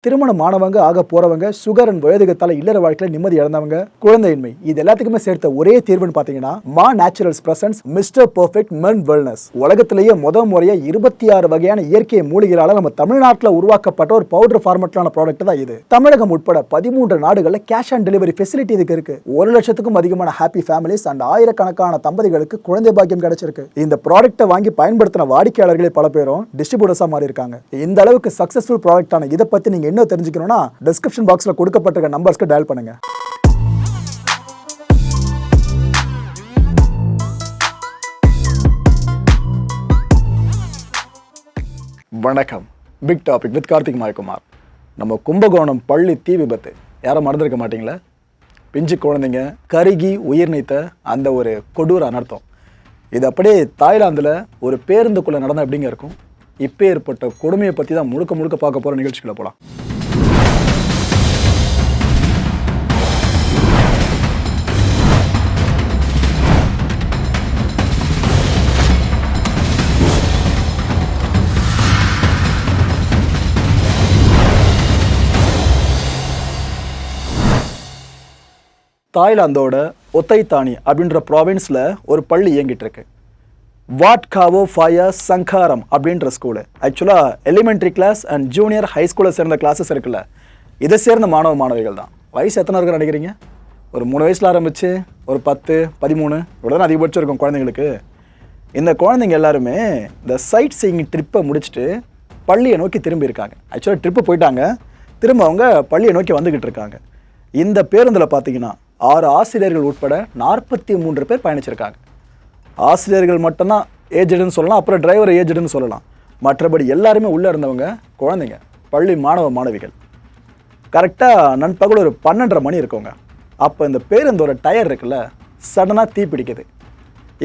திருமணமானவங்க, ஆக போறவங்க, sugar and வயோதிகத்தால இல்லற வாழ்க்கையில நிம்மதி இழந்தவங்க, குழந்தையின்மை இது எல்லாத்துக்குமே சேர்த்த ஒரே தீர்வுன்னு பாத்தீங்கன்னா மா நேச்சுரல்ஸ் பிரசன்ஸ் மிஸ்டர் பெர்ஃபெக்ட் மென் வெல்னஸ். உலகத்திலேயே முறையா 26 வகையான இயற்கை மூலிகைகளால நம்ம தமிழ்நாட்டில் உருவாக்கப்பட்ட ஒரு பவுடர் ஃபார்மட்லான ப்ராடக்ட் தான் இது. தமிழகம் உட்பட 13 நாடுகளில் கேஷ் ஆன் டெலிவரி ஃபெசிலிட்டி இதுக்கு இருக்கு. 1 லட்சத்துக்கும் அதிகமான ஹாப்பி ஃபேமிலிஸ் அண்ட் ஆயிரக்கணக்கான தம்பதிகளுக்கு குழந்தை பாக்கியம் கிடைச்சிருக்கு. இந்த ப்ராடக்ட்டை வாங்கி பயன்படுத்தின வாடிக்கையாளர்களே பல பேரும் டிஸ்ட்ரிபியூட்டர்ஸா மாறி இருக்காங்க. இந்த அளவுக்கு சக்சஸ்ஃபுல் ப்ராடக்டான இதை பத்தி நீங்க என்ன தெரிஞ்சுக்கணும்னா டிஸ்கிரிப்ஷன் பாக்ஸ்ல கொடுக்கப்பட்ட நம்பர்ஸ்க்கு டயல் பண்ணுங்க. வணக்கம். Big topic with Karthik Mayakumar. நம்ம கும்பகோணம் பள்ளி தீ விபத்து யாரும் மறந்துருக்க மாட்டீங்களா? பிஞ்சு குழந்தைங்க கருகி உயிர் நீத்த அந்த ஒரு கொடூர அனர்த்தம். இது அப்படியே தாய்லாந்தில் ஒரு பேருந்துக்குள்ளே நடந்த எப்படிங்க இருக்கும்? இப்போ ஏற்பட்ட கொடுமையை பற்றி தான் முழுக்க பார்க்க போகிற நிகழ்ச்சிகளை போகலாம். தாய்லாந்தோட ஒத்தைத்தானி அப்படின்ற ப்ராவின்ஸில் ஒரு பள்ளி இயங்கிட்டு இருக்கு. வாட் காவோ ஃபாயா சங்காரம் அப்படின்ற ஸ்கூலு. ஆக்சுவலாக elementary class and junior high ஸ்கூலை சேர்ந்த கிளாஸஸ் இருக்குல்ல, இதை சேர்ந்த மாணவிகள் தான். வயசு எத்தனை இருக்குன்னு நினைக்கிறீங்க? ஒரு 3 வயசில் ஆரம்பித்து ஒரு 10, 13 இவ்வளோ தான் அதிகபட்சம் இருக்கும் குழந்தைங்களுக்கு. இந்த குழந்தைங்க எல்லாருமே இந்த சைட் சீயிங் ட்ரிப்பை முடிச்சுட்டு பள்ளியை நோக்கி திரும்பி இருக்காங்க. ஆக்சுவலாக ட்ரிப்பு போயிட்டாங்க, திரும்ப அவங்க பள்ளியை நோக்கி வந்துக்கிட்டு இருக்காங்க. இந்த பேருந்தில் பார்த்தீங்கன்னா 6 ஆசிரியர்கள் உட்பட 43 பேர் பயணிச்சிருக்காங்க. ஆசிரியர்கள் மட்டும்தான் ஏஜ்டுன்னு சொல்லலாம், அப்புறம் டிரைவர் ஏஜ்டுன்னு சொல்லலாம். மற்றபடி எல்லாருமே உள்ளே இருந்தவங்க குழந்தைங்க, பள்ளி மாணவிகள். கரெக்டாக நண்பகல் ஒரு 12:30 மணி இருக்குங்க. அப்போ இந்த பேருந்தோட டயர் இருக்குல்ல, சடனாக தீ பிடிக்குது.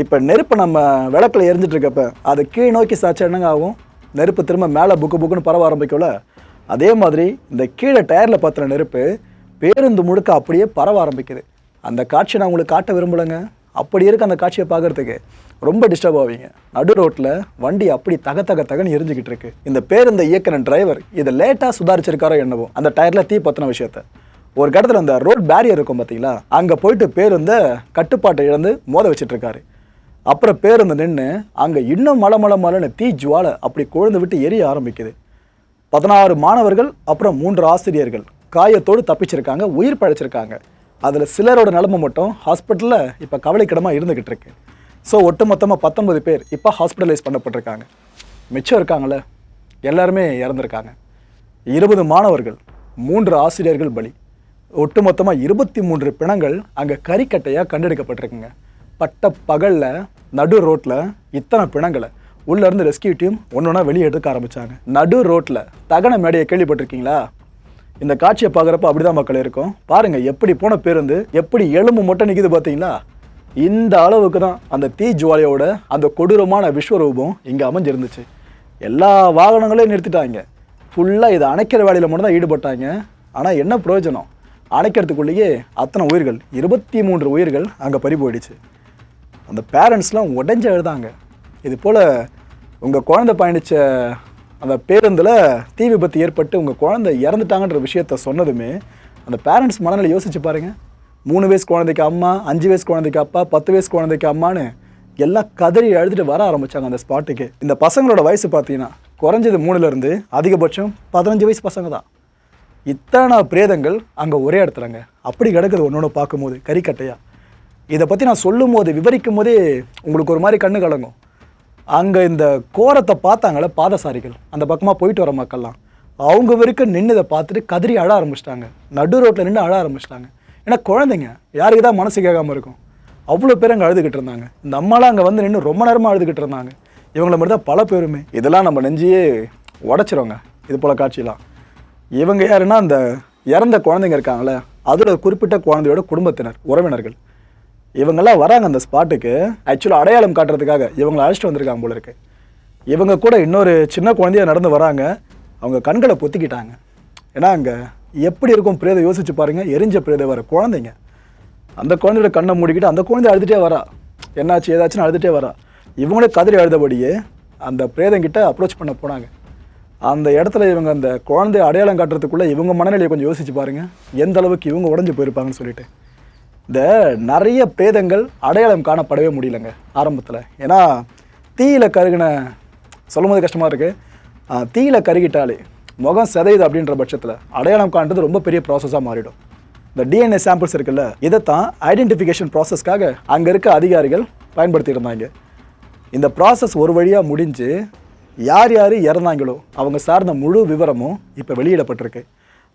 இப்போ நெருப்பு நம்ம விளக்கில் எரிஞ்சிட்டு இருக்கப்ப அது கீழ் நோக்கி சாச்சா என்னங்க ஆகும்? நெருப்பு திரும்ப மேலே புக்குன்னு பரவ ஆரம்பிக்கும்ல. அதே மாதிரி இந்த கீழே டயரில் பற்றின நெருப்பு பேருந்து முழுக்க அப்படியே பரவ ஆரம்பிக்குது. அந்த காட்சியை நான் உங்களுக்கு காட்ட விரும்பலைங்க. அப்படி இருக்க அந்த காட்சியை பார்க்குறதுக்கு ரொம்ப டிஸ்டர்ப் ஆவீங்க. நடு ரோட்டில் வண்டி அப்படி தகன்னு எரிஞ்சுக்கிட்டு இருக்கு. இந்த பேருந்தை இயக்கிற டிரைவர் இதை லேட்டாக சுதாரிச்சிருக்காரோ என்னவோ அந்த டயரில் தீ பற்றின விஷயத்த. ஒரு கடத்தில் அந்த ரோட் பேரியர் இருக்கும் பார்த்தீங்களா, அங்கே போயிட்டு பேருந்தை கட்டுப்பாட்டை இழந்து மோத வச்சுட்டு இருக்காரு. அப்புறம் பேருந்து நின்று அங்கே இன்னும் மலன்னு தீ ஜுவாலை அப்படி கொழுந்து விட்டு எரிய ஆரம்பிக்குது. 16 மாணவர்கள் அப்புறம் 3 ஆசிரியர்கள் காயத்தோடு தப்பிச்சிருக்காங்க, உயிர் பழைச்சிருக்காங்க. அதில் சிலரோட நிலைமை மட்டும் ஹாஸ்பிட்டலில் இப்போ கவலைக்கிடமாக இருந்துக்கிட்டு இருக்கு. ஸோ ஒட்டுமொத்தமாக 19 பேர் இப்போ ஹாஸ்பிட்டலைஸ் பண்ணப்பட்டிருக்காங்க. மிச்சம் இருக்காங்களே எல்லாருமே இறந்துருக்காங்க. 20 மாணவர்கள், 3 ஆசிரியர்கள் பலி. ஒட்டுமொத்தமாக 23 பிணங்கள் அங்கே கறிக்கட்டையாக கண்டெடுக்கப்பட்டிருக்குங்க. பட்ட பகலில் நடு ரோட்டில் இத்தனை பிணங்களை உள்ளேருந்து ரெஸ்கியூ டீம் ஒன்றா வெளியே எடுக்க ஆரம்பித்தாங்க. நடு ரோட்டில் தகன மேடையை கேள்விப்பட்டிருக்கீங்களா? இந்த காட்சியை பார்க்குறப்ப அப்படிதான் மக்கள் இருக்கும். பாருங்கள் எப்படி போன பேருந்து எப்படி எலும்பு மட்டும் நிற்கிது பார்த்தீங்களா? இந்த அளவுக்கு தான் அந்த தீ ஜுவாலையோட அந்த கொடூரமான விஸ்வரூபம் இங்கே அமைஞ்சிருந்துச்சு. எல்லா வாகனங்களையும் நிறுத்திட்டாங்க. ஃபுல்லாக இதை அணைக்கிற வேலையில் மட்டும் தான் ஈடுபட்டாங்க. ஆனால் என்ன பிரயோஜனம்? அணைக்கிறதுக்குள்ளேயே அத்தனை உயிர்கள், 23 உயிர்கள் அங்கே பறி போயிடுச்சு. அந்த பேரண்ட்ஸ்லாம் உடஞ்சு எழுதாங்க. இது போல் உங்கள் குழந்தை பயணித்த அந்த பேருந்தில் தீ விபத்து ஏற்பட்டு உங்கள் குழந்தை இறந்துட்டாங்கன்ற விஷயத்த சொன்னதுமே அந்த பேரண்ட்ஸ் மனநிலை யோசிச்சு பாருங்கள். 3 வயசு குழந்தைக்கு அம்மா, 5 வயசு குழந்தைக்கு அப்பா, 10 வயசு குழந்தைக்கு அம்மான்னு எல்லாம் கதறி அழுதுட்டு வர ஆரம்பித்தாங்க அந்த ஸ்பாட்டுக்கு. இந்த பசங்களோட வயசு பார்த்தீங்கன்னா குறைஞ்சது 3லேருந்து அதிகபட்சம் 15 வயசு பசங்க தான். இத்தனை பிரேதங்கள் அங்கே ஒரே இடத்துலங்க அப்படி கிடக்குது ஒன்று பார்க்கும்போது கறிக்கட்டையாக. இதை பற்றி நான் சொல்லும் போது விவரிக்கும் போதே உங்களுக்கு ஒரு மாதிரி கண்ணு கலங்கும். அங்கே இந்த கோரத்தை பார்த்தாங்களே பாதசாரிகள், அந்த பக்கமாக போயிட்டு வர மக்கள்லாம், அவங்க வரைக்கும் நின்று இதை பார்த்துட்டு கதறி அழ ஆரம்பிச்சிட்டாங்க. நடு ரோட்டில் நின்று அழ ஆரம்பிச்சிட்டாங்க. ஏன்னா குழந்தைங்க யாருக்கு தான் மனசு கேட்காமல் இருக்கும். அவ்வளோ பேர் அங்கே அழுதுகிட்டு இருந்தாங்க. இந்த அம்மாலாம் அங்கே வந்து நின்று ரொம்ப நேரமாக அழுதுகிட்டு இருந்தாங்க. இவங்கள மாதிரி தான் பல பேருமே. இதெல்லாம் நம்ம நெஞ்சியே உடச்சிருவாங்க இது போல் காட்சியெலாம். இவங்க யாருன்னா அந்த இறந்த குழந்தைங்க இருக்காங்களே, அதில் குறிப்பிட்ட குழந்தையோட குடும்பத்தினர், உறவினர்கள். இவங்கெல்லாம் வராங்க அந்த ஸ்பாட்டுக்கு. ஆக்சுவலாக அடையாளம் காட்டுறதுக்காக இவங்களை அழைச்சிட்டு வந்திருக்காங்க போல இருக்கு. இவங்க கூட இன்னொரு சின்ன குழந்தைய நடந்து வராங்க. அவங்க கண்களை பொத்திக்கிட்டாங்க. ஏன்னா அங்கே எப்படி இருக்கும் பிரேதம் யோசிச்சு பாருங்கள். எரிஞ்ச பிரேதம் வர குழந்தைங்க, அந்த குழந்தையோட கண்ணை மூடிக்கிட்டு அந்த குழந்தை அழுதுகிட்டே வரா. என்னாச்சு ஏதாச்சுன்னு அழுதுகிட்டே வரா. இவங்களே கதறி அழுதபடியே அந்த பிரேதங்கிட்ட அப்ரோச் பண்ண போனாங்க. அந்த இடத்துல இவங்க அந்த குழந்தைய அடையாளம் காட்டுறதுக்குள்ளே இவங்க மனநிலையை கொஞ்சம் யோசிச்சு பாருங்கள், எந்த அளவுக்கு இவங்க உடஞ்சி போயிருப்பாங்கன்னு சொல்லிட்டு. இந்த நிறைய பிரேதங்கள் அடையாளம் காணப்படவே முடியலைங்க ஆரம்பத்தில். ஏன்னா தீயில கருகின சொல்லும்போது கஷ்டமாக இருக்குது, தீயில கருகிட்டாலே முகம் சிதையுது அப்படின்ற பட்சத்தில் அடையாளம் காண்றது ரொம்ப பெரிய ப்ராசஸாக மாறிடும். இந்த டிஎன்ஏ சாம்பிள்ஸ் இருக்குல்ல, இதைத்தான் ஐடென்டிஃபிகேஷன் ப்ராசஸ்க்காக அங்கே இருக்க அதிகாரிகள் பயன்படுத்தி இருந்தாங்க. இந்த ப்ராசஸ் ஒரு வழியாக முடிஞ்சு யார் யார் இறந்தாங்களோ அவங்க சார்ந்த முழு விவரமும் இப்போ வெளியிடப்பட்டிருக்கு.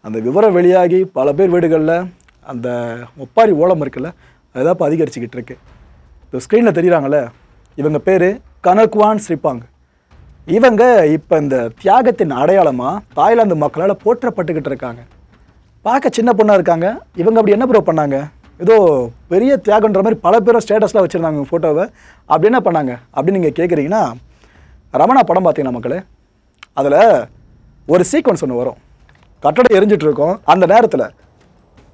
அந்த விவரம் வெளியாகி பல பேர் வீடுகளில் அந்த ஒப்பாரி ஓலம் இருக்குல்ல, அதுதான் இப்போ அதிகரிச்சுக்கிட்டு இருக்கு. இப்போ ஸ்க்ரீனில் தெரியுறாங்களே, இவங்க பேர் கனக்வான் ஸ்ரிப்பாங். இவங்க இப்போ இந்த தியாகத்தின் அடையாளமாக தாய்லாந்து மக்களால் போற்றப்பட்டுக்கிட்டு இருக்காங்க. பார்க்க சின்ன பொண்ணாக இருக்காங்க. இவங்க அப்படி என்ன ப்ரோ பண்ணாங்க, ஏதோ பெரிய தியாகன்ற மாதிரி பல பேரும் ஸ்டேட்டஸ்லாம் வச்சுருந்தாங்க ஃபோட்டோவை. அப்படி என்ன பண்ணாங்க அப்படின்னு நீங்கள் கேட்குறீங்கன்னா, ரமணா படம் பார்த்தீங்கன்னா மக்களே, அதில் ஒரு சீக்வன்ஸ் ஒன்று வரும். கட்டடம் எரிஞ்சிட்ருக்கோம், அந்த நேரத்தில்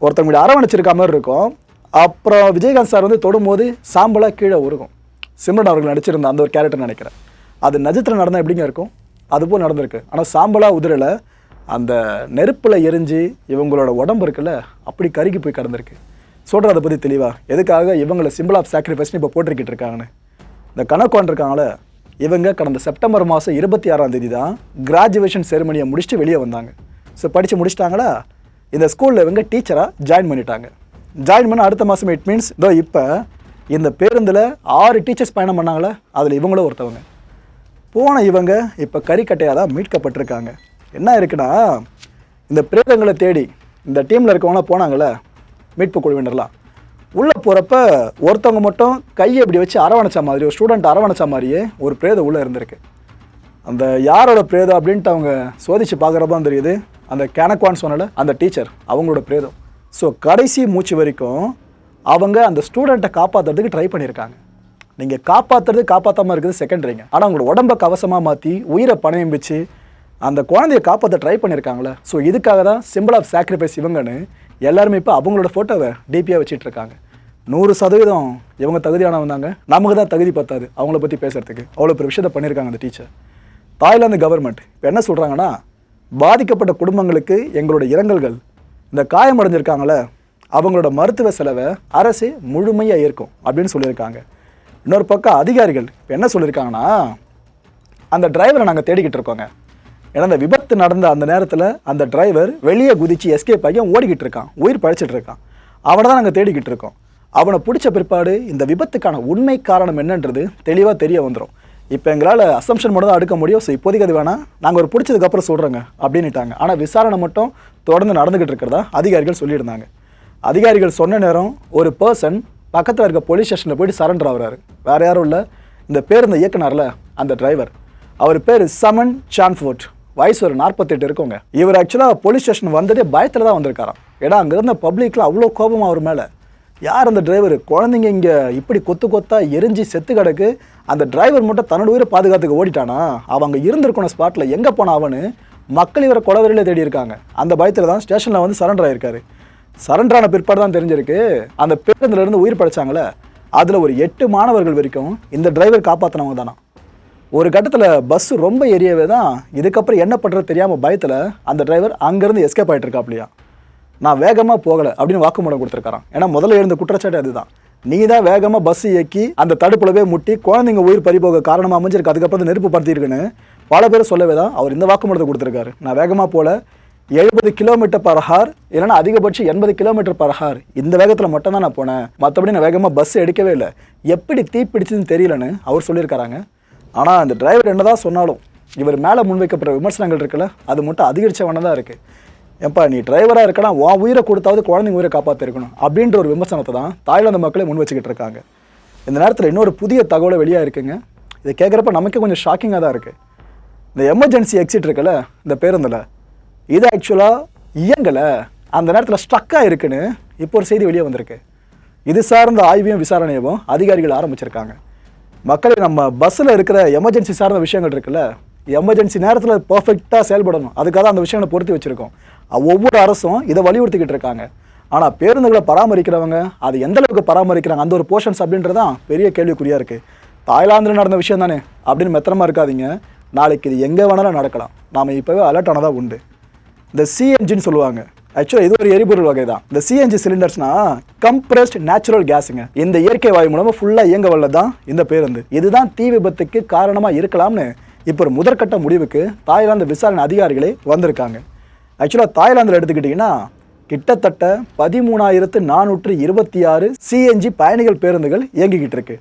ஒருத்தவங்க இப்படி அரவணைச்சிருக்க மாதிரி இருக்கும். அப்புறம் விஜயகாந்த் சார் வந்து தொடும்போது சாம்பலாக கீழே உருகும். சிம்ரன் அவர்கள் நடிச்சிருந்த அந்த ஒரு கேரக்டர் நினைக்கிறேன். அது நிஜத்தில் நடந்தால் எப்படிங்க இருக்கும், அதுபோல் நடந்திருக்கு. ஆனால் சாம்பலாக உதிரலை, அந்த நெருப்பில் எரிஞ்சு இவங்களோட உடம்பு இருக்குல்ல அப்படி கருகி போய் கிடந்திருக்கு. சொல்கிற அதை பற்றி தெளிவாக எதுக்காக இவங்களை சிம்பிள் ஆஃப் சாக்ரிஃபைஸ்னு இப்போ போட்டிருக்கிட்டு இருக்காங்கன்னு. இந்த கணக்கான் இருக்காங்களே, இவங்க கடந்த செப்டம்பர் மாதம் 26 தான் கிராஜுவேஷன் செரிமனியை முடிச்சுட்டு வெளியே வந்தாங்க. ஸோ படித்து முடிச்சிட்டாங்களா, இந்த ஸ்கூலில் இவங்க டீச்சராக ஜாயின் பண்ணிட்டாங்க. ஜாயின் பண்ண அடுத்த மாதம் இட் மீன்ஸ் இதோ இப்போ இந்த பேருந்தில் 6 டீச்சர்ஸ் பயணம் பண்ணாங்களே, அதில் இவங்களும் ஒருத்தவங்க. போன இவங்க இப்போ கறிக்கட்டையாக தான் மீட்கப்பட்டிருக்காங்க. என்ன இருக்குன்னா, இந்த பிரேதங்களை தேடி இந்த டீமில் இருக்கவங்களாம் போனாங்களே மீட்பு குழுவினர்லாம், உள்ளே போகிறப்ப ஒருத்தவங்க மட்டும் கையை இப்படி வச்சு அரவணைச்ச மாதிரி, ஒரு ஸ்டூடெண்ட் அரவணைச்ச மாதிரியே ஒரு பிரேதம் உள்ளே இருந்திருக்கு. அந்த யாரோட பிரேதம் அப்படின்ட்டு அவங்க சோதித்து பார்க்குறப்ப தான் தெரியுது, அந்த கேனக்வான் சொன்னல அந்த டீச்சர் அவங்களோட பிரேதம். ஸோ கடைசி மூச்சு வரைக்கும் அவங்க அந்த ஸ்டூடெண்ட்டை காப்பாற்றுறதுக்கு ட்ரை பண்ணியிருக்காங்க. நீங்கள் காப்பாற்றாமல் இருக்குது செகண்டரிங்க. ஆனால் அவங்களோட உடம்பை கவசமாக மாற்றி உயிரை பணயம் வச்சு அந்த குழந்தைய காப்பாற்ற ட்ரை பண்ணியிருக்காங்களே. ஸோ இதுக்காக தான் சிம்பிள் ஆஃப் சாக்ரிஃபைஸ் இவங்கன்னு எல்லாருமே இப்போ அவங்களோட ஃபோட்டோவை டிபியாக வச்சுட்டு இருக்காங்க. 100% இவங்க தகுதியானவங்க. நமக்கு தான் தகுதி பத்தாது அவங்கள பற்றி பேசுகிறதுக்கு. அவ்வளோ பெரிய விஷயத்தை பண்ணியிருக்காங்க அந்த டீச்சர். தாய்லாந்து கவர்மெண்ட் இப்போ என்ன சொல்கிறாங்கன்னா, பாதிக்கப்பட்ட குடும்பங்களுக்கு எங்களோட இரங்கல்கள், இந்த காயமடைஞ்சிருக்காங்களே அவங்களோட மருத்துவ செலவை அரசு முழுமையாக ஏற்கும் அப்படின்னு சொல்லியிருக்காங்க. இன்னொரு பக்கம் அதிகாரிகள் இப்போ என்ன சொல்லியிருக்காங்கன்னா, அந்த டிரைவரை நாங்கள் தேடிக்கிட்டு இருக்கோங்க. ஏன்னா அந்த விபத்து நடந்த அந்த நேரத்தில் அந்த டிரைவர் வெளியே குதிச்சு எஸ்கேப் ஆகி ஓடிக்கிட்டு இருக்கான், உயிர் பழிச்சிட்டு இருக்கான். அவனை தான் நாங்கள் தேடிக்கிட்டு இருக்கோம். அவனை பிடிச்ச பிற்பாடு இந்த விபத்துக்கான உண்மை காரணம் என்னன்றது தெளிவாக தெரிய வந்துடும். இப்போ எங்களால் அசம்ஷன் மட்டும் தான் அடுக்க முடியும். ஸோ இப்போதைக்கு அது வேணாம், நாங்கள் ஒரு பிடிச்சதுக்கப்புறம் சொல்கிறோங்க அப்படின்னுட்டாங்க. ஆனால் விசாரணை மட்டும் தொடர்ந்து நடந்துக்கிட்டு இருக்கிறதா அதிகாரிகள் சொல்லியிருந்தாங்க. அதிகாரிகள் சொன்ன நேரம் ஒரு பர்சன் பக்கத்தில் இருக்க போலீஸ் ஸ்டேஷனில் போயிட்டு சரண்டர் ஆகுறாரு. வேறு யாரும் இல்லை, இந்த பேருந்து இயக்குனார்ல அந்த டிரைவர், அவர் பேர் சமன் சான்ஃபோர்ட், வயசு ஒரு 48 இருக்குங்க. இவர் ஆக்சுவலாக போலீஸ் ஸ்டேஷன் வந்ததே பயத்தில் தான் வந்திருக்காராம். ஏன்னா அங்கே இருந்த பப்ளிக்கில் அவ்வளோ கோபம் அவர் மேலே. யார் அந்த டிரைவர், குழந்தைங்க இங்கே இப்படி கொத்து கொத்தா எரிஞ்சு செத்து கிடக்கு, அந்த டிரைவர் மட்டும் தன்னோட உயிரை பாதுகாத்துக்கு ஓடிட்டானா, அவங்க இருந்திருக்கணும் ஸ்பாட்டில், எங்கே போனா அவனு, மக்கள் இவரை கொலவெறியில் தேடி இருக்காங்க. அந்த பயத்தில் தான் ஸ்டேஷனில் வந்து சரண்டர் ஆகிருக்காரு. சரண்டரான பிற்பாடு தான் தெரிஞ்சிருக்கு, அந்த பேருந்துலேருந்து உயிர் படைச்சாங்களே அதில் ஒரு 8 மாணவர்கள் வரைக்கும் இந்த டிரைவர் காப்பாற்றினவங்க தானா. ஒரு கட்டத்தில் பஸ் ரொம்ப எரியவே தான் இதுக்கப்புறம் என்ன பண்ணுறது தெரியாமல் பயத்தில் அந்த டிரைவர் அங்கேருந்து எஸ்கேப் ஆகிட்டு இருக்காப்லையா. நான் வேகமாக போகலை அப்படின்னு வாக்குமூலம் கொடுத்துருக்காரான். ஏன்னா முதல்ல எழுந்த குற்றச்சாட்டு அதுதான், நீ தான் வேகமாக பஸ் இயக்கி அந்த தடுப்புலவே முட்டி குழந்தைங்க உயிர் பறிபோக காரணமாக அமைஞ்சிருக்கு, அதுக்கப்புறம் நெருப்பு படுத்திருக்குன்னு பல பேர் சொல்லவே தான் அவர் இந்த வாக்குமூலத்தை கொடுத்துருக்காரு. நான் வேகமாக போல 70 km/h இல்லைன்னா அதிகபட்சம் 80 km/h இந்த வேகத்தில் மட்டும் தான் நான் போனேன், மற்றபடி நான் வேகமாக பஸ் எடுக்கவே இல்லை, எப்படி தீ பிடிச்சதுன்னு தெரியலன்னு அவர் சொல்லியிருக்காராங்க. ஆனால் அந்த டிரைவர் என்னதான் சொன்னாலும் இவர் மேலே முன்வைக்கப்படுற விமர்சனங்கள் இருக்குல்ல, அது மட்டும் அதிகரிச்சவன தான் இருக்குது. ஏப்பா நீ டிரைவராக இருக்கலாம், உன் உயிரை கொடுத்தாவது குழந்தைங்க உயிரை காப்பாற்றிருக்கணும் அப்படின்ற ஒரு விமர்சனத்தை தான் தாய்லாந்து மக்களே முன் வச்சுக்கிட்டு இருக்காங்க. இந்த நேரத்தில் இன்னொரு புதிய தகவலை வெளியாக இருக்குங்க. இதை கேட்குறப்ப நமக்கே கொஞ்சம் ஷாக்கிங்காக தான் இருக்குது. இந்த எமர்ஜென்சி எக்ஸிட் இருக்குல்ல இந்த பேருந்தில், இது ஆக்சுவலாக இயங்கலை, அந்த நேரத்தில் ஸ்ட்ரக்காக இருக்குன்னு இப்போ ஒரு செய்தி வெளியே வந்திருக்கு. இது சார்ந்த ஆய்வையும் விசாரணையும் அதிகாரிகள் ஆரம்பிச்சிருக்காங்க. மக்களே நம்ம பஸ்ஸில் இருக்கிற எமர்ஜென்சி சார்ந்த விஷயங்கள் இருக்குல்ல, எமர்ஜென்சி நேரத்தில் பர்ஃபெக்டாக செயல்படணும், அதுக்காக அந்த விஷயங்களை பொருத்தி வச்சுருக்கோம். ஒவ்வொரு அரசும் இதை வலியுறுத்திக்கிட்டு இருக்காங்க. ஆனால் பேருந்துகளை பராமரிக்கிறவங்க அது எந்த அளவுக்கு பராமரிக்கிறாங்க அந்த ஒரு போர்ஷன்ஸ் அப்படின்றதான் பெரிய கேள்விக்குறியாக இருக்குது. தாய்லாந்தில் நடந்த விஷயம் தானே அப்படின்னு மெத்தனமாக இருக்காதீங்க. நாளைக்கு இது எங்கே வேணாலும் நடக்கலாம். நாம் இப்போவே அலர்ட் ஆனதாக உண்டு. இந்த சிஎன்ஜின்னு சொல்லுவாங்க. ஆக்சுவலாக இது ஒரு எரிபொருள் வகை தான். இந்த சிஎன்ஜி சிலிண்டர்ஸ்னா கம்ப்ரஸ்ட் நேச்சுரல் கேஸுங்க. இந்த இயற்கை வாயு மூலமாக ஃபுல்லாக இயங்க வல்ல தான் இந்த பேருந்து. இதுதான் தீ விபத்துக்கு காரணமாக இருக்கலாம்னு இப்போ ஒரு முதற்கட்ட முடிவுக்கு தாய்லாந்து விசாரணை அதிகாரிகளே வந்திருக்காங்க. ஆக்சுவலாக தாய்லாந்தில் எடுத்துக்கிட்டிங்கன்னா கிட்டத்தட்ட 13,426 சிஎன்ஜி பயணிகள் பேருந்துகள் இயங்கிக்கிட்டு இருக்கு.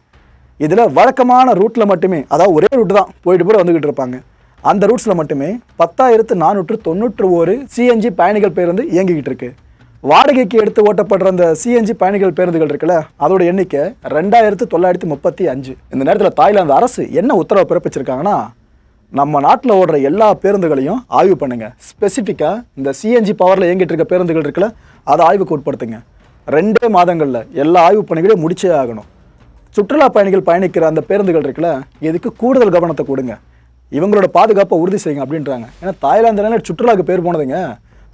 இதில் வழக்கமான ரூட்டில் மட்டுமே, அதாவது ஒரே ரூட்டு தான் போயிட்டு போய் வந்துக்கிட்டு இருப்பாங்க, அந்த ரூட்ஸில் மட்டுமே 10,491 சிஎன்ஜி பயணிகள் பேருந்து இயங்கிக்கிட்டு இருக்கு. வாடகைக்கு எடுத்து ஓட்டப்படுற அந்த சிஎன்ஜி பயணிகள் பேருந்துகள் இருக்குல்ல, அதோட எண்ணிக்கை 2,935. இந்த நேரத்தில் தாய்லாந்து அரசு என்ன உத்தரவு பிறப்பிச்சிருக்காங்கன்னா, நம்ம நாட்டில் ஓடுற எல்லா பேருந்துகளையும் ஆய்வு பண்ணுங்க. ஸ்பெசிஃபிக்காக இந்த சிஎன்ஜி பவரில் இயங்கிட்டு இருக்க பேருந்துகள் இருக்குல்ல, அதை ஆய்வுக்கு உட்படுத்துங்க. 2 மாதங்களில் எல்லா ஆய்வு பணிகளையும் முடிச்சே ஆகணும். சுற்றுலா பயணிகள் பயணிக்கிற அந்த பேருந்துகள் இருக்குல்ல, இதுக்கு கூடுதல் கவனத்தை கொடுங்க. இவங்களோட பாதுகாப்பை உறுதி செய்யுங்க அப்படின்றாங்க. ஏன்னா தாய்லாந்துல சுற்றுலாவுக்கு பேர் போனதுங்க.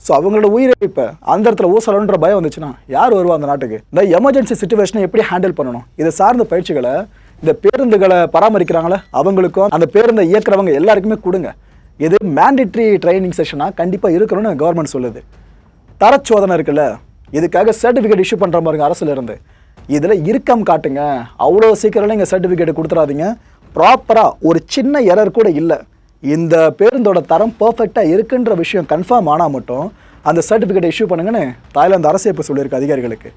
ஸோ அவங்களோட உயிரை இப்போ அந்த இடத்துல ஊசலன்ற பயம் வந்துச்சுன்னா யார் வருவா அந்த நாட்டுக்கு? இந்த எமர்ஜென்சி சுச்சுவேஷனை எப்படி ஹேண்டில் பண்ணணும், இதை சார்ந்த பயிற்சிகளை இந்த பேருந்துகளை பராமரிக்கிறாங்களே அவங்களுக்கும் அந்த பேருந்தை இயக்குறவங்க எல்லாருக்குமே கொடுங்க. இது மேண்டேட்ரி ட்ரைனிங் செஷனாக கண்டிப்பாக இருக்கணும்னு கவர்மெண்ட் சொல்லுது. தரச்சோதனை இருக்குல்ல, இதுக்காக சர்டிஃபிகேட் இஷ்யூ பண்ணுற மாதிரி அரசுல இருந்து இதில் இறுக்கம் காட்டுங்க. அவ்வளோ சீக்கிரம் இங்கே சர்டிஃபிகேட் கொடுத்துறாதீங்க. ப்ராப்பராக ஒரு சின்ன எரர் கூட இல்லை, இந்த பேருந்தோட தரம் பர்ஃபெக்டாக இருக்குன்ற விஷயம் கன்ஃபார்ம் ஆனால் மட்டும் அந்த சர்டிஃபிகேட்டை இஷ்யூ பண்ணுங்கன்னு தாய்லாந்து அரசு இப்போ சொல்லியிருக்கு அதிகாரிகளுக்கு.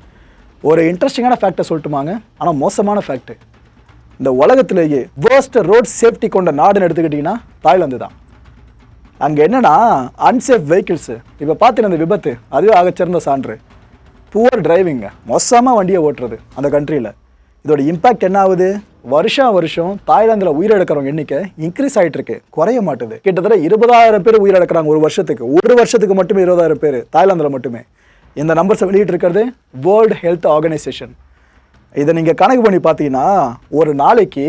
ஒரு இன்ட்ரெஸ்டிங்கான ஃபேக்டை சொல்லட்டுமாங்க, ஆனால் மோசமான ஃபேக்ட்டு. இந்த உலகத்திலேயே வேர்ஸ்ட் ரோட் சேஃப்டி கொண்ட நாடுன்னு எடுத்துக்கிட்டிங்கன்னா தாய்லாந்து தான். அங்கே என்னென்னா அன்சேஃப் வெஹிக்கிள்ஸு. இப்போ பார்த்தீங்கன்னா இந்த விபத்து அதுவே ஆகச்சிறந்த சான்று. புவர் டிரைவிங்க, மோசமாக வண்டியை ஓட்டுறது அந்த கண்ட்ரியில். இதோட இம்பேக்ட் என்ன ஆகுது? வருஷம் தாய்லாந்தில் உயிரிழக்கிறவங்க எண்ணிக்கை இன்க்ரீஸ் ஆகிட்டு இருக்கு, குறைய மாட்டுது. கிட்டத்தட்ட 20,000 பேர் உயிரிழக்கிறாங்க ஒரு வருஷத்துக்கு மட்டுமே 20,000 பேர் தாய்லாந்தில் மட்டுமே. இந்த நம்பர்ஸை வெளியிட்டு இருக்கிறது வேர்ல்டு ஹெல்த் ஆர்கனைசேஷன். இதை நீங்கள் கணக்கு பண்ணி பார்த்தீங்கன்னா ஒரு நாளைக்கு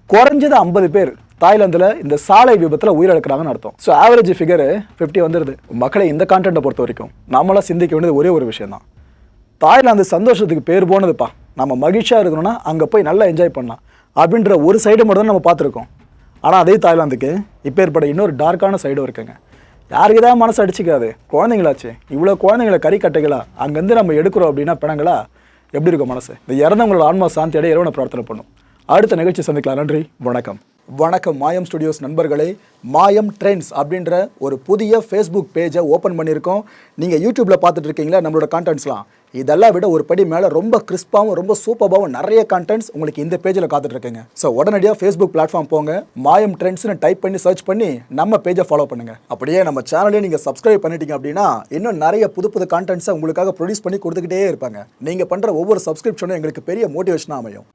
குறைஞ்சது 50 பேர் தாய்லாந்தில் இந்த சாலை விபத்தில் உயிரிழக்கிறாங்கன்னு அர்த்தம். ஸோ ஆவரேஜ் ஃபிகரு 50 வந்துடுது. மக்களை இந்த கான்டென்ட்டை பொறுத்த வரைக்கும் நம்மளாம் சிந்திக்க வேண்டியது ஒரே ஒரு விஷயம் தான். தாய்லாந்து சந்தோஷத்துக்கு பேர் போனதுப்பா, நம்ம மகிழ்ச்சியாக இருக்கணும்னா அங்கே போய் நல்லா என்ஜாய் பண்ணலாம் அப்படின்ற ஒரு சைடு மட்டும் தான் நம்ம பார்த்துருக்கோம். ஆனால் அதே தாய்லாந்துக்கு இப்போ ஏற்பட இன்னொரு டார்க்கான சைடும் இருக்குங்க. யாருக்கு தான் மனசு அடிச்சிக்காது, குழந்தைங்களாச்சு, இவ்வளோ குழந்தைங்கள கறிக்கட்டைகளா அங்கேருந்து நம்ம எடுக்கிறோம் அப்படின்னா பிணங்களா எப்படி இருக்கும் மனசு? இந்த இறந்தவங்களோட ஆன்மா சாந்தி அடைய இறைவனை பிரார்த்தனை பண்ணும். அடுத்த நிகழ்ச்சி சந்திக்கலாம். நன்றி, வணக்கம். வணக்கம் மாயம் ஸ்டுடியோஸ் நண்பர்களே. மாயம் ட்ரெண்ட்ஸ் அப்படின்ற ஒரு புதிய ஃபேஸ்புக் பேஜை ஓப்பன் பண்ணியிருக்கோம். நீங்கள் யூடியூப்பில் பார்த்துட்டு இருக்கீங்களா நம்மளோட கான்டென்ட்ஸ்லாம். இதெல்லாம் விட ஒரு படி மேலே ரொம்ப கிறிஸ்பாகவும் ரொம்ப சூப்பராகவும் நிறைய கான்டென்ட்ஸ் உங்களுக்கு இந்த பேஜில் காத்துட்ருக்குங்க. ஸோ உடனடியாக ஃபேஸ்புக் பிளாட்ஃபார்ம் போங்க, மாயம் ட்ரெண்ட்ஸ்னு டைப் பண்ணி சர்ச் பண்ணி நம்ம பேஜை ஃபாலோ பண்ணுங்கள். அப்படியே நம்ம சேனலையும் நீங்கள் சப்ஸ்கிரைப் பண்ணிட்டீங்க அப்படின்னா இன்னும் நிறைய புது கான்டென்ட்ஸை உங்களுக்காக ப்ரொடியூஸ் பண்ணி கொடுத்துக்கிட்டே இருப்பாங்க. நீங்கள் பண்ணுற ஒவ்வொரு சப்ஸ்கிரிப்ஷனும் எங்களுக்கு பெரிய மோட்டிவேஷனாக அமையும்.